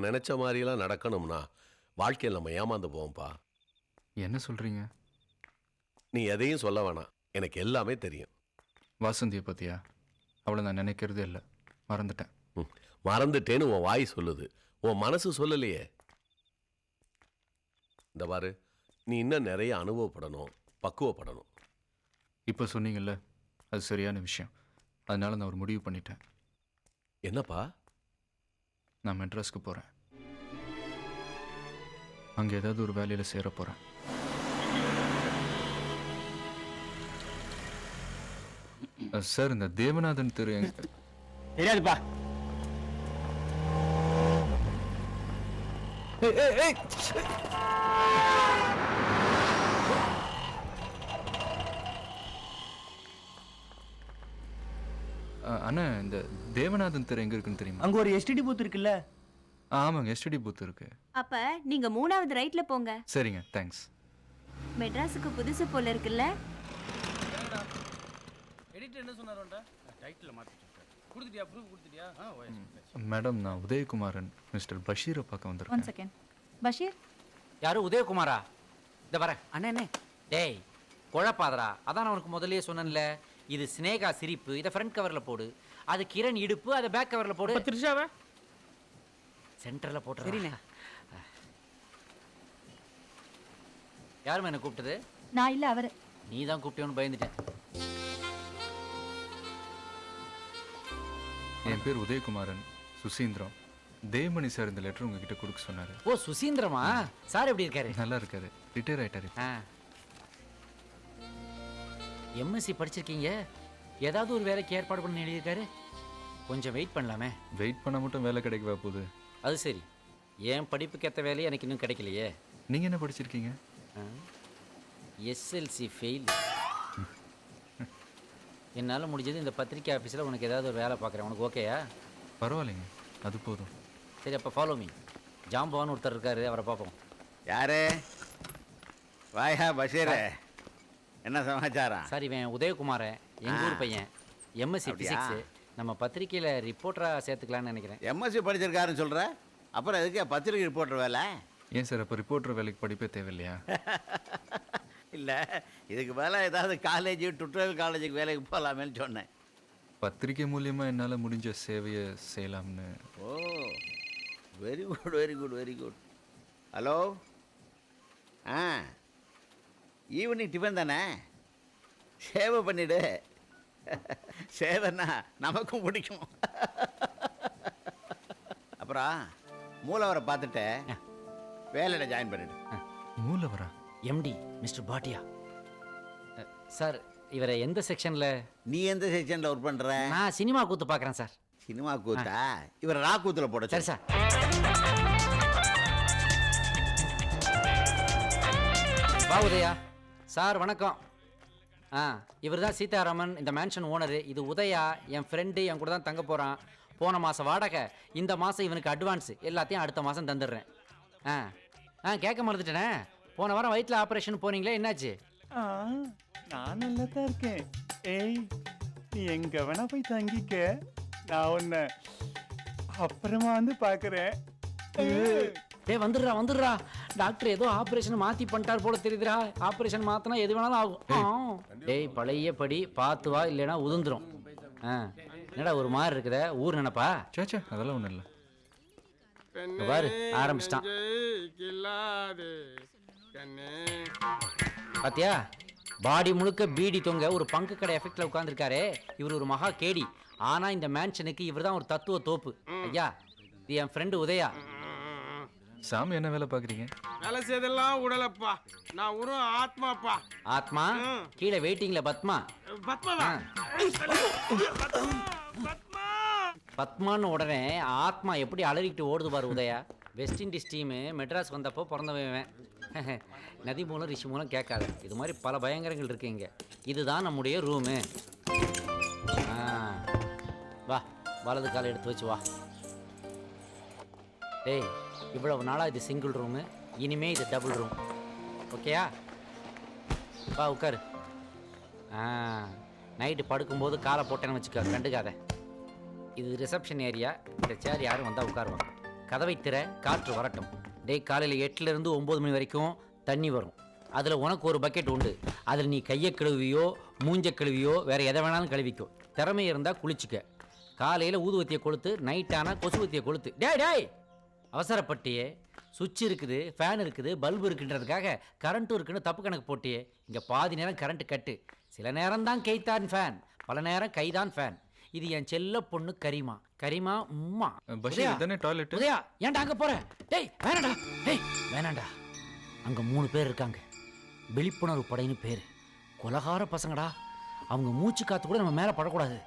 நினைச்ச மாதிரிலாம் நடக்கணும்னா வாழ்க்கையில் நம்ம ஏமாந்து போவோம்ப்பா. என்ன சொல்கிறீங்க? நீ எதையும் சொல்ல வேணாம், எனக்கு எல்லாமே தெரியும். வாசந்தியை பற்றியா? அவளை நான் நினைக்கிறதே இல்லை, மறந்துட்டேன். மறந்துட்டேன்னு உன் வாய் சொல்லுது, உன் மனசு சொல்லலையே. இந்த பாரு, நீ இன்னும் நிறைய அனுபவப்படணும், பக்குவப்படணும். இப்போ சொன்னீங்கல்ல, அது சரியான விஷயம். அதனால நான் ஒரு முடிவு பண்ணிட்டேன். என்னப்பா? நான் மெட்ராஸ்க்கு போகிறேன். அங்கே ஏதாவது ஒரு வேலையில் சேர போகிறேன். சார், இந்த தேவநாதன் தெரு தெரியாதுப்பா. அண்ணா, இந்த தேவநாதன் தெரு எங்கே இருக்குன்னு தெரியுமா? அங்க ஒரு எஸ்டிடி பூத் இருக்குல்ல? ஆமாங்க, எஸ்டிடி பூத் இருக்கு. அப்ப நீங்க 3வது ரைட்ல போங்க. சரிங்க, தேங்க்ஸ். மெட்ராஸுக்கு புதுசு போல இருக்குல்ல? எடிட்டர் என்ன சொன்னாரோண்டா? டைட்டில் மாத்தி கொடுத்துட்டியா? ப்ரூஃப் கொடுத்துட்டியா? மேடம், நான் உதயகுமாரன், மிஸ்டர் பஷீரை பார்க்க வந்திருக்கேன். 1 செகண்ட். பஷீர்? யாரு? உதயகுமாரா? இந்த வரேன். அண்ணே டேய், குழப்பாதரா. அதான் அவனுக்கு முதல்லயே சொன்னேன்ல, இது ஸ்னேகா சிரிப்பு, இதை ஃப்ரண்ட் கவரில் போடு. அது கிரண் இடுப்பு, அதை பேக் கவரில் போடு. திருஷாவை சென்டரில் போட்டு. சரிண்ணே. யாருமே என்ன கூப்பிட்டது? நான் இல்ல, அவரு. நீ தான் கூப்பிட்டேன்னு பயந்துட்டேன். என் பேர் உதயகுமாரன், சுசீந்திரம். தேவமணி சார் இந்த லெட்டர் உங்ககிட்ட கொடுக்க சொன்னார். ஓ, சுசீந்திரமா? சார் எப்படி இருக்காரு? நல்லா இருக்காரு, ரிட்டையர் ஆயிட்டாரு. எம்எஸ்சி படிச்சிருக்கீங்க, ஏதாவது ஒரு வேலைக்கு ஏற்பாடு பண்ணி எழுதியிருக்காரு. கொஞ்சம் வெயிட் பண்ணலாமே. வெயிட் பண்ண மட்டும் வேலை கிடைக்கவா போகுது? அது சரி, என் படிப்புக்கு ஏற்ற வேலையை எனக்கு இன்னும் கிடைக்கலையே. நீங்கள் என்ன படிச்சிருக்கீங்க? SLC fail. என்னால் முடிஞ்சது இந்த பத்திரிக்கை ஆஃபீஸில் உனக்கு ஏதாவது ஒரு வேலை பார்க்குறேன். உனக்கு ஓகேயா? பரவாயில்லைங்க, அது போதும். சரி, அப்போ ஃபாலோ மீ. ஜாம்பவான் ஒருத்தர் இருக்காரு, அவரை பார்ப்போம். யாரு? வாயா பஷீர், என்ன சமாச்சாரம்? சார், இவன் உதயகுமார், எங்கள் ஊர் பையன். MSc physics. நம்ம பத்திரிக்கையில் ரிப்போர்ட்டராக சேர்த்துக்கலான்னு நினைக்கிறேன். எம்எஸ்சி படிச்சிருக்காருன்னு சொல்கிற, அப்புறம் எதுக்கு பத்திரிக்கை ரிப்போர்ட்டர் வேலை? ஏன் சார், அப்போ ரிப்போர்ட்டர் வேலைக்கு படிப்பே தேவையில்லையா? இல்லை, இதுக்கு மேலே ஏதாவது காலேஜ், டுட்டோரியல் காலேஜுக்கு வேலைக்கு போகலாமேன்னு சொன்னேன். பத்திரிக்கை மூலியமாக என்னால் முடிஞ்ச சேவையை செய்யலாம்னு. Oh, very good very good very good. Hello, evening tiffin தானே? சேவை பண்ணிவிடு. சேவைன்னா நமக்கும் பிடிக்கும். அப்புறம் மூலவரை பார்த்துட்டு வேலையில் ஜாயின் பண்ணிவிடு. மூலவரா? எம்டி மிஸ்டர் பாட்டியா. சார், இவரை எந்த செக்ஷனில்? நீ எந்த செக்ஷனில் ஒர்க் பண்ணுற? நான் சினிமா கூத்து பார்க்குறேன் சார். சினிமா கூத்தா? இவரை ரா கூத்தில் போட. சரி சார். வா உதயா. சார் வணக்கம். இவர் தான் சீதாராமன், இந்த மேன்ஷன் ஓனரு. இது உதயா, என் ஃப்ரெண்டு. என் கூட தான் தங்க போகிறான். போன மாதம் வாடகை, இந்த மாதம் இவனுக்கு அட்வான்ஸு, எல்லாத்தையும் அடுத்த மாதம் தந்துடுறேன். கேட்க மறந்துட்டேனே, போன வாரம் வயிற்றில் ஆப்ரேஷன் போனீங்களே, என்னாச்சு? நான் நல்லா தான் இருக்கேன். ஏய், நீ எங்க வேணா போய் தங்கிக்க, நான் உன்னை அப்புறமா வந்து பார்க்குறேன். டேய், வந்துடுறா. டாக்டர் ஏதோ ஆப்ரேஷன் மாற்றி பண்ணிட்டார் போல தெரியுதுடா. ஆப்ரேஷன் மாற்றினா எது வேணாலும் ஆகும். டேய், பழைய படி பார்த்து வா, இல்லைன்னா உதிர்ந்துடும். என்னடா ஒரு மாதிரி இருக்குதே, ஊர் நினைப்பா? சேச்சா, அதெல்லாம் ஒன்றும் இல்லை. பாரு, ஆரம்பிச்சிட்டான். பாத்தியா, பாடி முழுக்க பீடி தொங்க ஒரு பங்கு கடை எஃபெக்ட்ல உட்கார்ந்துருக்காரு. இவர் ஒரு மகா கேடி. ஆனா இந்த மேன்ஷனுக்கு இவர் தான் ஒரு தத்துவ தோப்பு. ஐயா, இது என் ஃப்ரெண்டு உதயா. சாமி, என்ன வேலை பார்க்குறீங்க? வேலை செய்தெல்லாம் உடலப்பா, நான் ஒரு ஆத்மாப்பா. ஆத்மா? கீழே வெயிட்டிங்ல பத்மா. பத்மான்னு உடனே ஆத்மா எப்படி அலறிக்கிட்டு ஓடுது பாரு Udhaya. West Indies team Madras வந்தப்போ பிறந்தவன். நதி மூலம் ரிஷி மூலம் கேட்காத. இது மாதிரி பல பயங்கரங்கள் இருக்கு இங்கே. இதுதான் நம்முடைய ரூமு. வா, வலது காலை எடுத்து வச்சு வா. டேய், இவ்வளவு நாளாக இது சிங்கிள் ரூமு, இனிமே இது டபுள் ரூம். ஓகேயா? வா உட்காரு. நைட்டு படுக்கும்போது காலை போட்டேன்னு வச்சுக்க, கண்டுக்காத. இது ரிசப்ஷன் ஏரியா. இந்த சேர் யாரும் வந்தால் உட்காருவாங்க. கதவை திற, காற்று வரட்டும். டேய், காலையில் 8லேருந்து 9 மணி வரைக்கும் தண்ணி வரும். அதில் உனக்கு ஒரு பக்கெட் உண்டு. அதில் நீ கையை கழுவியோ மூஞ்ச கழுவியோ வேற எதை வேணாலும் கழுவிக்கோ. திறமை இருந்தால் குளிச்சுக்க. காலையில் ஊதுவத்தியை கொளுத்து, நைட்டானா கொசுவத்தியை கொளுத்து. டேய் அவசரப்பட்டியே. சுவிட்ச் இருக்குது, ஃபேன் இருக்குது, பல்பு இருக்குன்றதுக்காக கரண்ட்டும் இருக்குன்னு தப்பு கணக்கு போட்டியே. இங்கே பாதி நேரம் கரண்ட் கட்டு, சில நேரம் தான் கைத்தான் ஃபேன், பல நேரம் கைதான் ஃபேன். இது என் செல்ல பொண்ணு கரிமா. கரிமா உம்மா. பஷீர் இதானே டாய்லெட்? உதயா, ஏன்டா அங்கே போற? டேய் வேணாண்டா, டேய் வேணாண்டா. அங்கே 3 பேர் இருக்காங்க, விழிப்புணர்வு படைன்னு பேர். கொலகார பசங்கடா. அவங்க மூச்சு காத்து கூட நம்ம மேலே படக்கூடாது.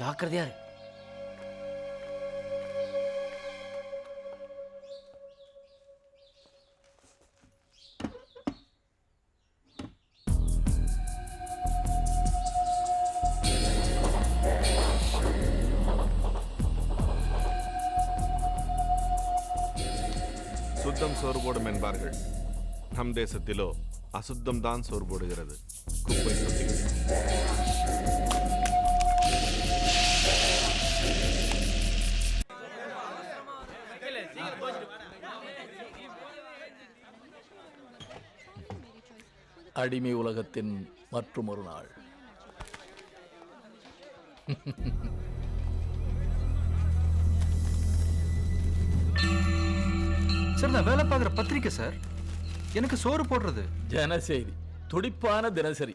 ஜாக்கிரதையா இரு. சுத்தம் சோறு போடும் என்பார்கள். நம் தேசத்திலோ அசுத்தம் தான் சோறு போடுகிறது. குப்பை தொட்டிகள். அடிமை உலகத்தின் மற்றும் ஒரு நாள். சார் நான் வேலை பார்க்குற பத்திரிக்கை சார், எனக்கு சோறு போடுறது. ஜனசெய்தி, துடிப்பான தினசரி.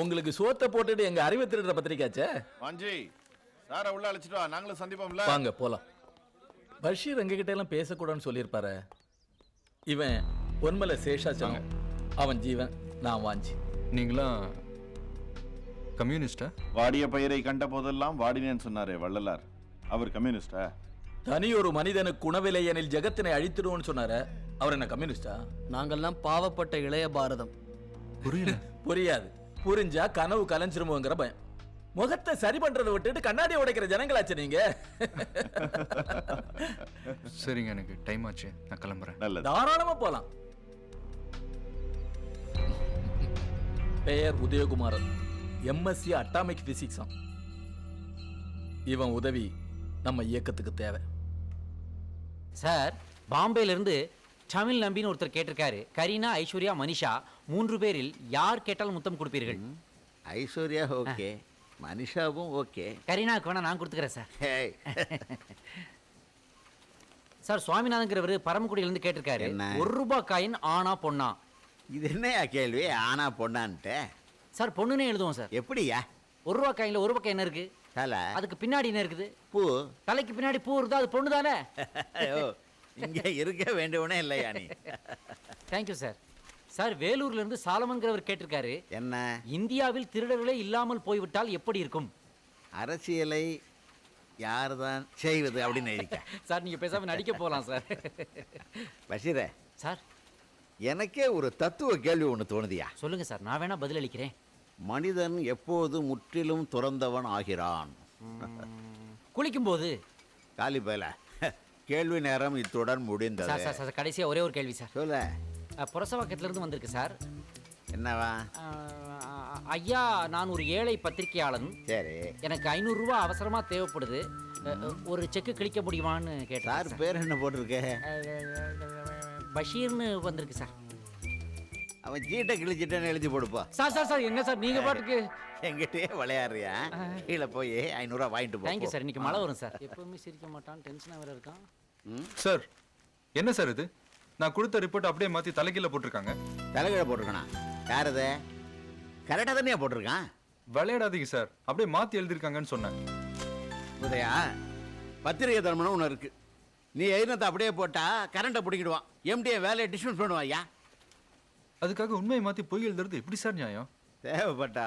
உங்களுக்கு சோத்தை போட்டுட்டு எங்க அறிவை திருடுற பத்திரிக்காச்சே. வாஞ்சி சார உள்ள அழைச்சிட்டு வா, நாங்களும் சந்திப்போம்ல. வாங்க போலாம். பஷீர் எங்ககிட்ட எல்லாம் பேசக்கூடாதுன்னு சொல்லியிருப்பாரு. இவன் பொன்மலை சேஷாச்சலம், அவன் ஜீவன், நான் வாஞ்சி. நீங்களாம் கம்யூனிஸ்டா? வாடிய பயிரை கண்ட போதெல்லாம் வாடினேன்னு சொன்னாரே வள்ளலார், அவர் கம்யூனிஸ்டா? தனி ஒரு மனிதனுக்கு உணவில்லை எனில் ஜகத்தினை அழித்திடுவோன்னு சொன்னாரு, அவர் என்ன கம்யூனிஸ்டா? நாங்கெல்லாம் பாவப்பட்ட இளைய பாரதம். புரியல. புரியாது. புரிஞ்சா கனவு கலைஞ்சிருமோங்கிற பயம். முகத்தை சரி பண்றதை விட்டுட்டு கண்ணாடி உடைக்கிற ஜனங்களாச்சு நீங்க. சரிங்க, எனக்கு டைம் ஆச்சு, நான் கிளம்புறேன். நல்லது, தாராளமா போலாம். பெயர் உதயகுமாரன், எம்எஸ்சி அட்டாமிக் பிசிக்ஸ். இவன் உதவி நம்ம இயக்கத்துக்கு தேவை. சார், பாம்பேலேருந்து தமிழ் நம்பின்னு ஒருத்தர் கேட்டிருக்காரு. கரீனா, ஐஸ்வர்யா, மனிஷா 3 பேரில் யார் கேட்டாலும் முத்தம் கொடுப்பீர்கள்? ஐஸ்வர்யா ஓகே, மனிஷாவும் ஓகே. கரீனாவுக்கு வேணா நான் கொடுத்துக்கிறேன் சார். ஹேய். சார், சுவாமிநாதங்கிறவர் பரமக்குடியிலேருந்து கேட்டிருக்காரு. என்ன? 1 ரூபாய் காயின் ஆனா பொண்ணா? இது என்னையா கேள்வி, ஆனா பொண்ணான்ட்டு? சார், பொண்ணுன்னே எழுதுவோம் சார். எப்படியா? 1 ரூபாய் காயின்ல ஒரு பக்கம் என்ன இருக்கு? தலை. அதுக்கு பின்னாடி என்ன இருக்குது? பூ. தலைக்கு பின்னாடி பூ இருந்தா அது பொண்ணு தானே? ஐயோ, இங்க இருக்க வேண்டியவனே இல்லையா நீ? Thank you sir. சார், வேலூர்ல இருந்து சாலமன்கிறவர் கேட்டிருக்காரு. என்ன? இந்தியாவில் திருடர்களே இல்லாமல் போய்விட்டால் எப்படி இருக்கும்? அரசியலை யார்தான் செய்வது அப்படின்னு இருக்க. சார், நீங்க பேசாம நடிக்க போலாம் சார். பஷீரே சார், எனக்கே ஒரு தத்துவ கேள்வி ஒன்று தோணுதியா? சொல்லுங்க சார், நான் வேணா பதில் அளிக்கிறேன். மனிதன் எப்போது முற்றிலும் துறந்தவன் ஆகிறான்? குளிக்கும்போது. காலி பயல, கேள்வி நேரம் இத்துடன் சார் முடிந்தது. சார் சார், கடைசியா ஒரே ஒரு கேள்வி சார். சொல்ல. புரசவாக்கத்துல இருந்து வந்திருக்கு சார். என்னவா? ஐயா, நான் ஒரு ஏழை பத்திரிகையாளன். சரி. எனக்கு 500 ரூபாய் அவசரமா தேவைப்படுது. ஒரு செக்கு கிழிக்க முடியுமான்னு சார் கேட்டார். பேர் என்ன போட்டிருக்க? பஷீர்னு வந்திருக்கு சார். அவன் சீட்டை கிழிச்சிட்டேன்னு எழுதி போடுப்பா. சார் சார் சார், என்ன சார் நீங்க பாட்டுக்கு எங்கிட்டயே விளையாடுறியா? கீழே போய் 500 ரூபா வாங்கிட்டு போ. Thank you sir. இன்னைக்கு மழை வரும் சார். எப்பவுமே சிரிக்க மாட்டான், டென்ஷனாக வேற இருக்கான். சார், என்ன சார் இது? நான் கொடுத்த ரிப்போர்ட் அப்படியே மாத்தி தலைகீழ போட்டிருக்காங்க. தலைகீழ போட்டிருக்கானா? யார் அது? கரெக்டாக தானே போட்டிருக்கான். விளையாடாதீங்க சார், அப்படியே மாத்தி எழுதிருக்காங்கன்னு சொன்னேன். உதயா, பத்திரிகை தர்மம்னு ஒன்று இருக்கு. நீ எழுதினத்தை அப்படியே போட்டா கரண்ட்டை பிடிக்கிடுவான், எம்டிஏ வேலையை டிஸ்மிஸ் பண்ணுவான். ஐயா, அதுக்காக உண்மையை மாத்தி பொய் எழுதுறது எப்படி சார் நியாயம்? தேவைப்பட்டா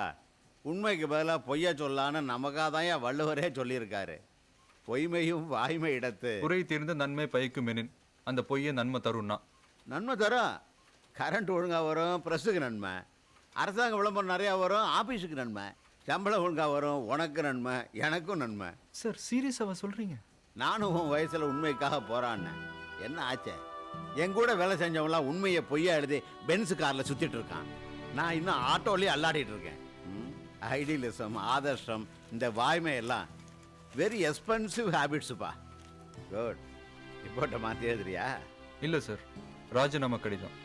உண்மைக்கு பதிலாக பொய்யா சொல்லான்னு நமக்காக தான் வள்ளுவரே சொல்லியிருக்காரு. பொய்மையும் வாய்மை இடத்து. குறை தீர்ந்த நன்மை பயக்கும் எனின், அந்த பொய்யை நன்மை தரும்னா. நன்மை தரும். கரண்ட் ஒழுங்காக வரும், ப்ரெஸ்ஸுக்கு நன்மை. அரசாங்க விளம்பரம் நிறையா வரும், ஆஃபீஸுக்கு நன்மை. சம்பளம் ஒழுங்காக வரும், உனக்கு நன்மை, எனக்கும் நன்மை. சார், சீரியஸாவா சொல்றீங்க? நானும் உன் வயசில் உண்மைக்காக போகிறான்னேன். என்ன ஆச்சே? என் கூட வேலை செஞ்சவங்களாம் உண்மையை பொய்யா எழுதி பென்ஸு காரில் சுற்றிட்டு இருக்கான். நான் இன்னும் ஆட்டோலேயே அல்லாடிட்டு இருக்கேன். ஐடியலிசம், ஆதர்ஷம், இந்த வாய்மை எல்லாம் வெரி எக்ஸ்பென்சிவ் ஹேபிட்ஸுப்பா. குட். ரிப்போர்ட்டை மாற்றி எழுதுறியா? இல்லை சார், ராஜினாமா கடிதம்.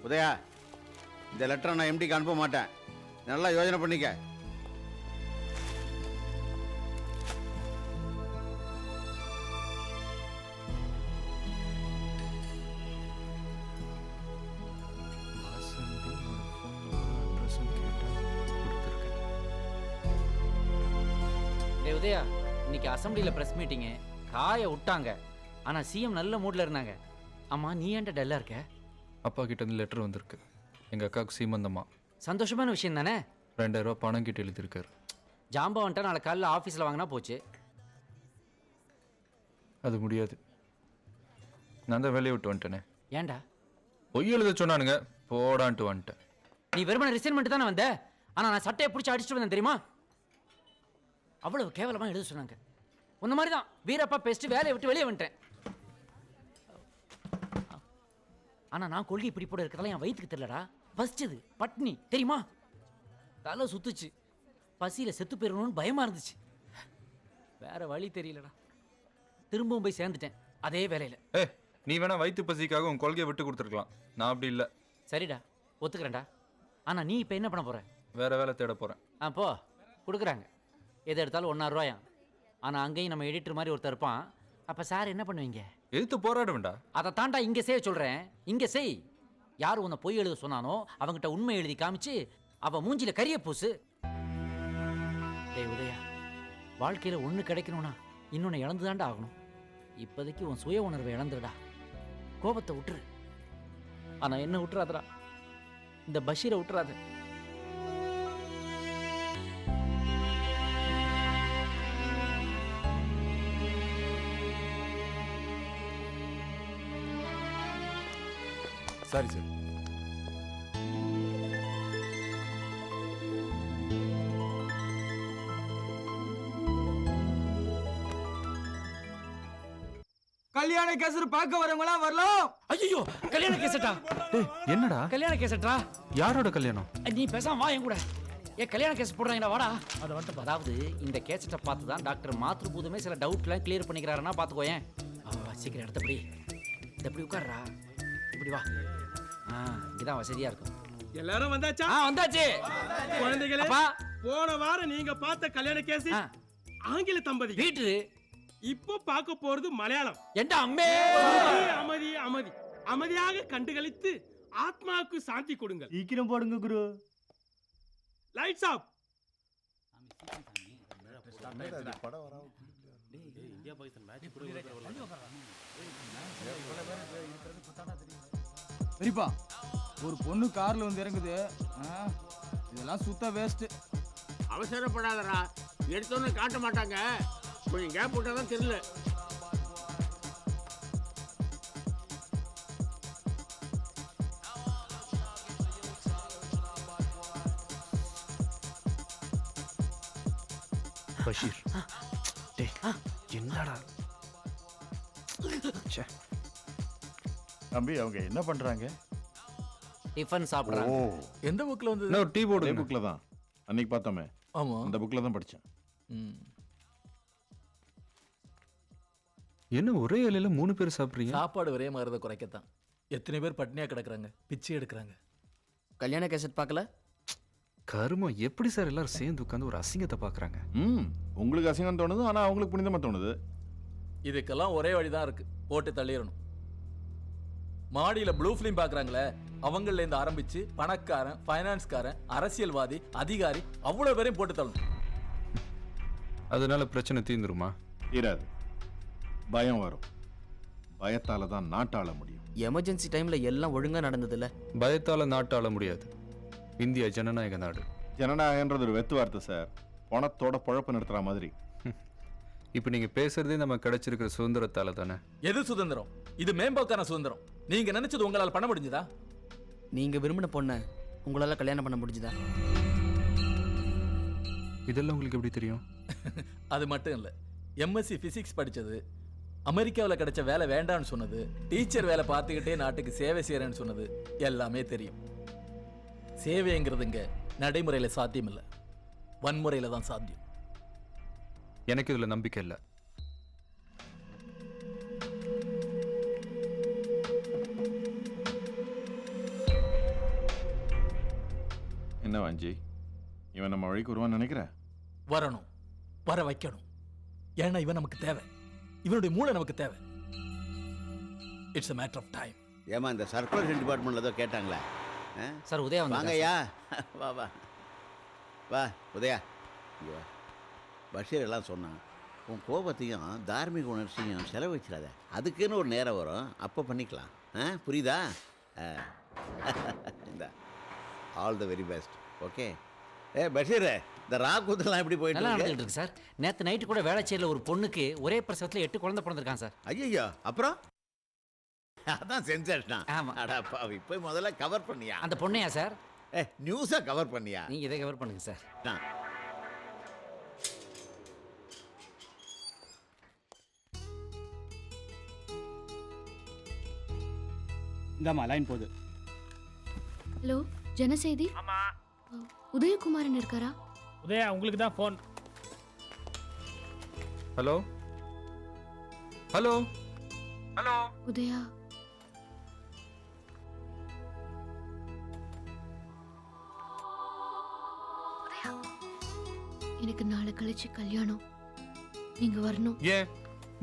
உதயா, இந்த லெட்டரை நான் எம்டிக்கு அனுப்ப மாட்டேன். நல்லா யோசனை பண்ணிக்க. டேய் உதயா, இன்னைக்கு அசம்பிளியில் ப்ரெஸ் மீட்டிங்கு காய விட்டாங்க. ஆனால் சிஎம் நல்ல மூடில் இருந்தாங்க. ஆமாம், நீ ஏன்டா டல்லாக இருக்க? அப்பா கிட்ட இருந்து லெட்டர் வந்திருக்கு. எங்கள் அக்காவுக்கு சீமந்தமா. சந்தோஷமான விஷயம் தானே? 2000 ரூபா பணம் கிட்ட எழுதியிருக்காரு. ஜாம்பா வந்துட்டா நாளை காலையில் ஆஃபீஸில் வாங்கினா போச்சு. அது முடியாது. நான் தான் வேலையை விட்டு வந்துட்டேனே. ஏன்டா? பொய் எழுத சொன்னானுங்க, போடான்ட்டு வந்துட்டேன். நீ வெறுமனை ரிசைன்மெண்ட் தானே வந்த? ஆனால் நான் சட்டையை பிடிச்சி அடிச்சுட்டு வந்தேன் தெரியுமா? அவ்வளவு கேவலமாக எழுத சொன்னாங்க. உன்ன மாதிரி தான் வீரப்பா பேசிட்டு வேலையை விட்டு வெளியே வந்துட்டேன். ஆனால் நான் கொள்கை பிடிப்போட இருக்கிறதெல்லாம் என் வயிற்றுக்கு தெரியலடா. பசிச்சது, பட்னி தெரியுமா? தலை சுத்துச்சு, பசியில் செத்து போயிடணும்னு பயமா இருந்துச்சு. வேற வழி தெரியலடா. திரும்பவும் போய் சேர்ந்துட்டேன் அதே வேலையில். நீ வேணா வயிற்று பசிக்காக உன் கொள்கையை விட்டு கொடுத்துருக்கலாம். நான் அப்படி இல்லை. சரிடா, ஒத்துக்கிறேன்டா. ஆனால் நீ இப்போ என்ன பண்ண போற? வேற வேலை தேட போகிறேன். போ, கொடுக்குறாங்க. எது எடுத்தாலும் 1,000 ரூபாயா. ஆனால் அங்கேயும் நம்ம எடிட்டர் மாதிரி ஒருத்தர் இருப்பான். அப்போ சார் என்ன பண்ணுவீங்க? எதிர்த்து போராட வேண்டாம். அதை தாண்டா இங்கே செய்ய சொல்கிறேன். இங்கே செய். யார் உன்னை பொய் எழுத சொன்னானோ அவங்ககிட்ட உண்மை எழுதி காமிச்சு அவன் மூஞ்சில கரிய பூசு. டேய் உதயா, வாழ்க்கையில் ஒன்று கிடைக்கணும்னா இன்னொன்று இழந்து தாண்டா ஆகணும். இப்போதைக்கு உன் சுய உணர்வை இழந்துடா. கோபத்தை விட்டுரு. ஆனால் என்ன விட்டுறாதடா, இந்த பஷீரை விட்டுறாத. சரி சார். கல்யாண கேசர் பார்க்க வரவங்களாம் வரலாம். ஐயோ, கல்யாண கேசட்டா? என்னடா கல்யாண கேசட்டா? யாரோட கல்யாணம்? நீ பேசாம வா என் கூட. கல்யாண கேஸ் போடுறாங்கடா, வாடா. அதாவது இந்த கேசட்டை பார்த்து தான் டாக்டர் மாத்ருபூதமே சில டவுட்லாம் கிளியர் பண்ணிக்கிறாருன்னா பார்த்துக்கோயேன். சீக்கிரம் எடுத்தபடி இப்படி உட்கார்றா. இப்படி வா. இங்கதான் வசதியா இருக்கும். எல்லாரும் வந்தாச்சா? வந்தாச்சு. குழந்தைகளே, போன வாரம் நீங்க பார்த்த கல்யாண கேஸ் ஆங்கில தம்பதி வீட்டு. இப்போ பார்க்க போறது மலையாளம். ஏண்டா அம்மே? அமைதி அமைதி அமைதியாக கண்டுகளித்து ஆத்மாவுக்கு சாந்தி கொடுங்கள். சீக்கிரம் போடுங்க குரு. Lights off. பெரியப்பா, ஒரு பொண்ணு கார்ல வந்து இறங்குது. இதெல்லாம் சுத்த வேஸ்ட். அவசரப்படாதடா, எடுத்தோன்னு காட்ட மாட்டாங்க. கொஞ்சம் கேப் விட்டாதான் தெரியல. பஷீர், டேய் என்னடா? தம்பி, அவங்க என்ன பண்றாங்க? டிஃபன் சாப்பிடுறாங்க. எந்த புக்கில் வந்து? நான் டீ போர்டு புக்கில் தான் அன்னைக்கு பார்த்தோமே. ஆமாம், அந்த புக்கில் தான் படித்தேன். என்ன ஒரே இலையில 3 பேர் சாப்பிட்றீங்க? சாப்பாடு ஒரே மாதிரி குறைக்கத்தான். எத்தனை பேர் பட்னியாக கிடக்குறாங்க, பிச்சை எடுக்கிறாங்க. கல்யாண கேசட் பார்க்கல? கருமம், எப்படி சார் எல்லாரும் சேர்ந்து உட்காந்து ஒரு அசிங்கத்தை பார்க்குறாங்க? உங்களுக்கு அசிங்கம் தோணுது, ஆனால் அவங்களுக்கு புனிதமாக தோணுது. இதுக்கெல்லாம் ஒரே வழி தான் இருக்கு, போட்டு தள்ளிடணும். மாடியில் ப்ளூ ஃபிலிம் பார்க்குறாங்களே, அவங்கள்லேருந்து ஆரம்பித்து பணக்காரன், ஃபைனான்ஸ்காரன், அரசியல்வாதி, அதிகாரி அவ்வளோ பேரையும் போட்டு தள்ளணும். அதனால பிரச்சனை தீர்ந்துருமா? தீராது. பயம் வரும். பயத்தால தான் நாட்டாள முடியும். எமர்ஜென்சி டைம்ல எல்லாம் ஒழுங்கா நடந்ததில்ல. பயத்தால நாட்டாள முடியாது. இந்தியா ஜனநாயக நாடு. ஜனநாயகன்றது ஒரு வெத்து வார்த்தை சார். பணத்தோட பொழப்பு நடத்துற மாதிரி. இப்போ நீங்க பேசுறதே நம்ம கிடைச்சிருக்கிற சுதந்திரத்தால தானே. எது சுதந்திரம்? இது மேம்போக்கான சுதந்திரம். நீங்க நினைச்சது உங்களால் பண்ண முடிஞ்சதா? நீங்க விரும்பின பொண்ணை உங்களால கல்யாணம் பண்ண முடிஞ்சதா? இதெல்லாம் உங்களுக்கு எப்படி தெரியும்? அது மட்டும் இல்லை, எம்எஸ்சி ஃபிசிக்ஸ் படித்தது, அமெரிக்காவில் கிடைச்ச வேலை வேண்டான்னு சொன்னது, டீச்சர் வேலை பார்த்துக்கிட்டே நாட்டுக்கு சேவை செய்கிறேன்னு சொன்னது எல்லாமே தெரியும். சேவைங்கிறதுங்க நடைமுறையில் சாத்தியம் இல்லை, வன்முறையில் தான் சாத்தியம். எனக்கு இதில் நம்பிக்கை இல்லை. என்ன வாஞ்சி, இவன் நம்ம வழிக்கு வருவான்னு நினைக்கிற? வரணும், வர வைக்கணும். ஏன்னா இவன் நமக்கு தேவை, இவனுடைய மூளை நமக்கு தேவை. It's a matter of time. ஏமா இந்த சர்க்குலேஷன் டிபார்ட்மெண்ட்ல ஏதோ கேட்டாங்களே? சார் உதயா வாங்கய்யா, வா வா வா உதயா, இங்க வா. பஷீர் எல்லாம் சொன்னான், உன் கோபத்தையும் தார்மீக உணர்ச்சியும் செலவழிச்சிடாத, அதுக்குன்னு ஒரு நேரம் வரும், அப்போ பண்ணிக்கலாம். புரியுதா? இந்த all the very best. Okay. Basheer, இந்த ராக்கூத்தெல்லாம் எப்படி போயிட்டு நல்லா இருக்கு? நடந்துட்டு இருக்கு சார். நேற்று நைட்டு கூட வேளச்சேரியில் ஒரு பொண்ணுக்கு ஒரே பிரசவத்தில் 8 குழந்தை பிறந்திருக்கான் சார். ஐயோ, அப்புறம் அதான் சென்சேஷனா? ஆமா. அடப்பா, இப்போ முதல்ல கவர் பண்ணியா? அந்த பொண்ணையா சார்? நியூஸை கவர் பண்ணியா? நீங்கள் இதை கவர் பண்ணுங்க சார். இந்தாம்மா லைன் போகுது. ஹலோ, ஜனசெய்தி. உதயகுமாரன் இருக்காரா? உதயா, உங்களுக்கு தான் phone. Hello hello hello Udhaya, எனக்கு நாளை கழிச்சு கல்யாணம், நீங்க வரணும். ஏன்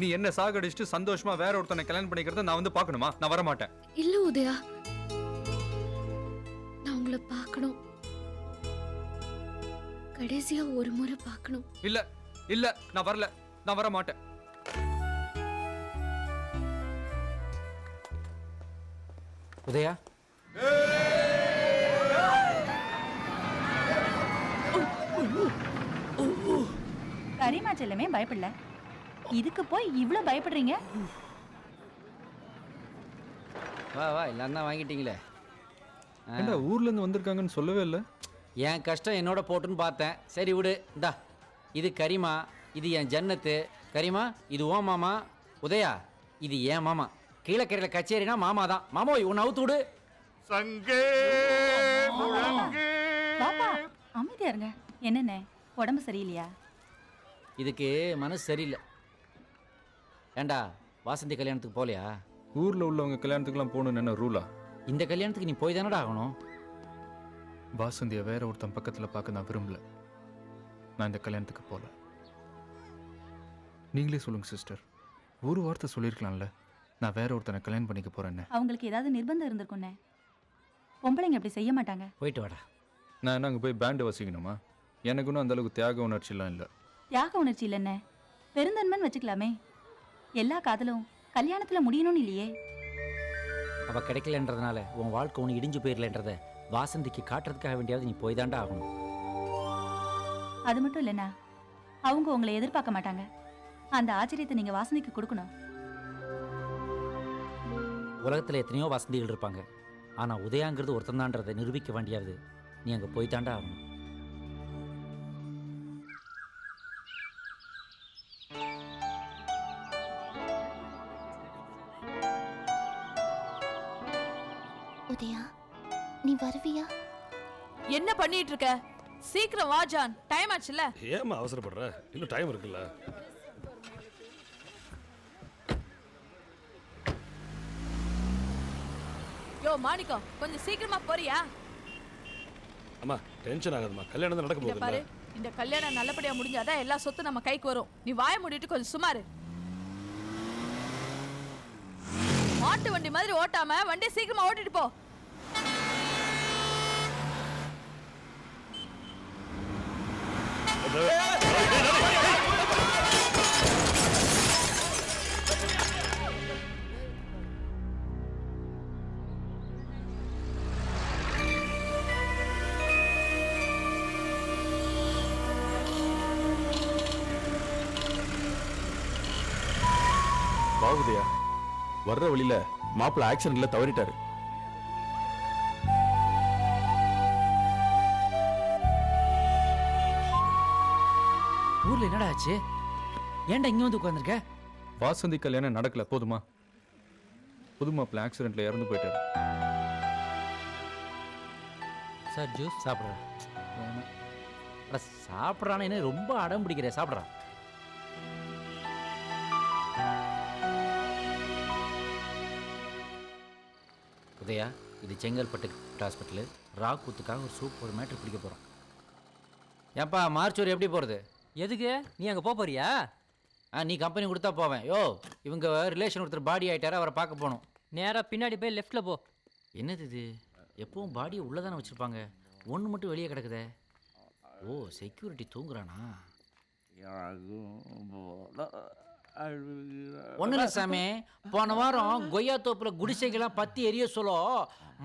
நீ என்ன சாகடிச்சுட்டு சந்தோஷமா வேற ஒருத்தனை கல்யாணம் பண்ணிக்கிறத நான் வந்து பார்க்கணுமா? நான் வர மாட்டேன். இல்ல உதயா, நான் உங்களை பார்க்கணும், கடைசியா ஒரு முறை பார்க்கணும். இல்ல இல்ல, நான் வரல, நான் வர மாட்டேன். உதயா, கரிமா செல்லமே பயப்படல, இதுக்கு போய் இவ்ளோ பயப்படுறீங்க? வா வா, எல்லாம் தான் வாங்கிட்டீங்களே. என்ன ஊர்ல இருந்து வந்திருக்காங்கன்னு சொல்லவே இல்லை. என் கஷ்டம் என்னோட போட்டுன்னு பார்த்தேன். சரி விடு. இந்தா, இது கரிமா, இது என் ஜன்னத்து. கரிமா, இது ஓ மாமா. உதயா, இது ஏன் மாமா. கீழக்கரையில் கச்சேரினா மாமா தான். மாமோ, உன்னை அவுத்து விடு. பாப்பா அமைதியா இருங்க. என்னண்ணே, உடம்பு சரியில்லையா? இதுக்கு மனசு சரியில்லை. ஏண்டா, வாசந்தி கல்யாணத்துக்கு போகலையா? ஊர்ல உள்ளவங்க கல்யாணத்துக்குலாம் போகணும்னு என்ன ரூலா? இந்த கல்யாணத்துக்கு நீ போய் தானடா ஆகணும். வாசந்தியை வேற ஒருத்தன் பக்கத்தில் பார்க்க நான் விரும்பல. நான் இந்த கல்யாணத்துக்கு போகல. நீங்களே சொல்லுங்க சிஸ்டர், ஒரு வார்த்தை சொல்லியிருக்கலாம்ல, நான் வேற ஒருத்தனை கல்யாணம் பண்ணிக்க போறேன்னு. அவங்களுக்கு ஏதாவது நிர்பந்தம் இருந்திருக்குண்ணே. பொம்பளைங்க அப்படி செய்ய மாட்டாங்க. போயிட்டு வாடா. நான் என்ன அங்கே போய் பேண்டு வசிக்கணுமா? எனக்கு ஒன்றும் அந்த அளவுக்கு தியாக உணர்ச்சிலாம் இல்லை. தியாக உணர்ச்சி இல்லைண்ணே, பெருந்தன்மன் வச்சுக்கலாமே. எல்லா காதலும் கல்யாணத்துல முடியணும்னு இல்லையே. அவ கிடைக்கலன்றதுனால உன் வாழ்க்கை ஒன்று இடிஞ்சு போயிடலன்றத வாசந்திக்கு காட்டுறதுக்காக வேண்டியாவது நீ போய் தாண்டா ஆகணும். அது மட்டும் இல்லைண்ணா, அவங்க உங்களை எதிர்பார்க்க மாட்டாங்க. அந்த ஆச்சரியத்தை நீங்க வாசந்திக்கு கொடுக்கணும். உலகத்தில் எத்தனையோ வசந்திகள் இருப்பாங்க, ஆனால் உதயாங்கிறது ஒருத்தந்தான்றதை நிரூபிக்க வேண்டியாவது நீ அங்கே போய் தாண்டா ஆகணும். உதயா, நீ வருவியா? என்ன பண்ணிட்டு இருக்க? சீக்கிரம் வா ஜான், டைம் ஆச்சுல. ஏமா அவசரப்படுற? இன்னும் டைம் இருக்குல்ல. யோ மாணிக்கம், கொஞ்சம் சீக்கிரமா போறியா? அம்மா டென்ஷன் ஆகாதம்மா, கல்யாணம் தான் நடக்க பாரு, போகுது. இந்த கல்யாணம் நல்லபடியா முடிஞ்சாதான் எல்லா சொத்து நம்ம கைக்கு வரும். நீ வாய மூடிட்டு கொஞ்சம் சுமாரு. மாட்டு வண்டி மாதிரி ஓட்டாம வண்டி சீக்கிரமா ஓட்டிட்டு போ. பாகுதியா, வர்ற வழியில மாப்பிள்ள ஆக்சிடென்ட்ல தவறிட்டாரு. ஊர்ல என்னடா ஆச்சு? ஏன்டா இங்க வந்து உட்கார்ந்திருக்க? வாசந்தி கல்யாணம் நடக்கல, போதுமா? புது மாப்பிள்ள ஆக்சிடென்ட்ல இறந்து போயிட்டாரு. சார் ஜூஸ் சாப்பிட்றேன். சாப்பிட்றான்னு என்ன ரொம்ப அடம் பிடிக்கிறேன். சாப்பிட்றான். உதயா, இது செங்கல்பட்டு ஹாஸ்பிட்டலு ராக்கூத்துக்காக ஒரு சூப் ஒரு மேட்ரு பிடிக்க போகிறோம். ஏன்பா மார்ச்சூர் எப்படி போகிறது? எதுக்கு நீ அங்கே போறியா? நீ கம்பெனி கொடுத்தா போவேன். யோ இவங்க ரிலேஷன் ஒருத்தர் பாடி ஆகிட்டாரு, அவரை பார்க்க போகணும். நேராக பின்னாடி போய் லெஃப்டில் போ. என்னது இது? எப்பவும் பாடியை உள்ளே தானே வச்சுருப்பாங்க, ஒன்று மட்டும் வெளியே கிடக்குதே. ஓ செக்யூரிட்டி தூங்குறானா? ஒன்றும் இல்லை சாமி, போன வாரம் கொய்யா தோப்பில் குடிசைகள்லாம் பற்றி எரிய சொல்ல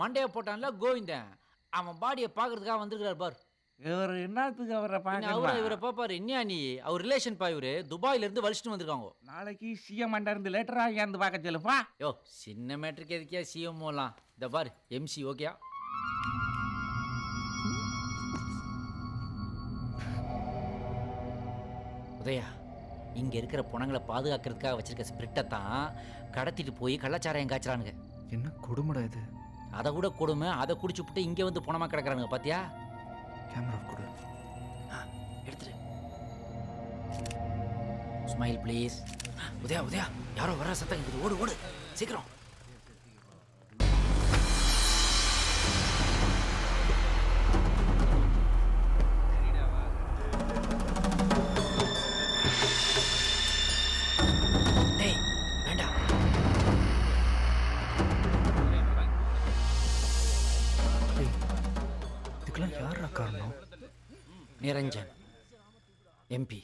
மண்டையை போட்டான்ல கோவிந்தன், அவன் பாடியை பார்க்கறதுக்காக வந்துருக்கிறார் பார். இவர் என்னத்துக்கு அவரை அவரை இவரை பாப்பாரு. இன்னியா நீ அவர் ரிலேஷன் பா, இவரு துபாயிலேருந்து வலிச்சுட்டு வந்திருக்காங்க. நாளைக்கு சிஎம் இருந்து லெட்டராக இருந்து பார்க்க சொல்லுப்பா. யோ சின்ன மேட்ருக்கு எதுக்கியா சிஎம் போகலாம்? இந்த பார் எம்சி ஓகேயா? உதயா, இங்கே இருக்கிற புணங்களை பாதுகாக்கிறதுக்காக வச்சிருக்க ஸ்பிரிட்டை தான் கடத்திட்டு போய் கள்ளச்சாராயம் காய்ச்சறானுங்க. என்ன கொடுமைடா இது? அதை கூட கொடுமை, அதை குடிச்சு விட்டு இங்கே வந்து புணமாக கிடக்குறானுங்க பாத்தியா? கேமரா கொடு. எடுத்துரு. Smile please. உதயா உதயா, யாரோ வர சத்தம் இருக்குது, ஓடு ஓடு சீக்கிரம். இதுக்கெல்லாம் யாரா காரணம்? நிரஞ்சன் எம்பி.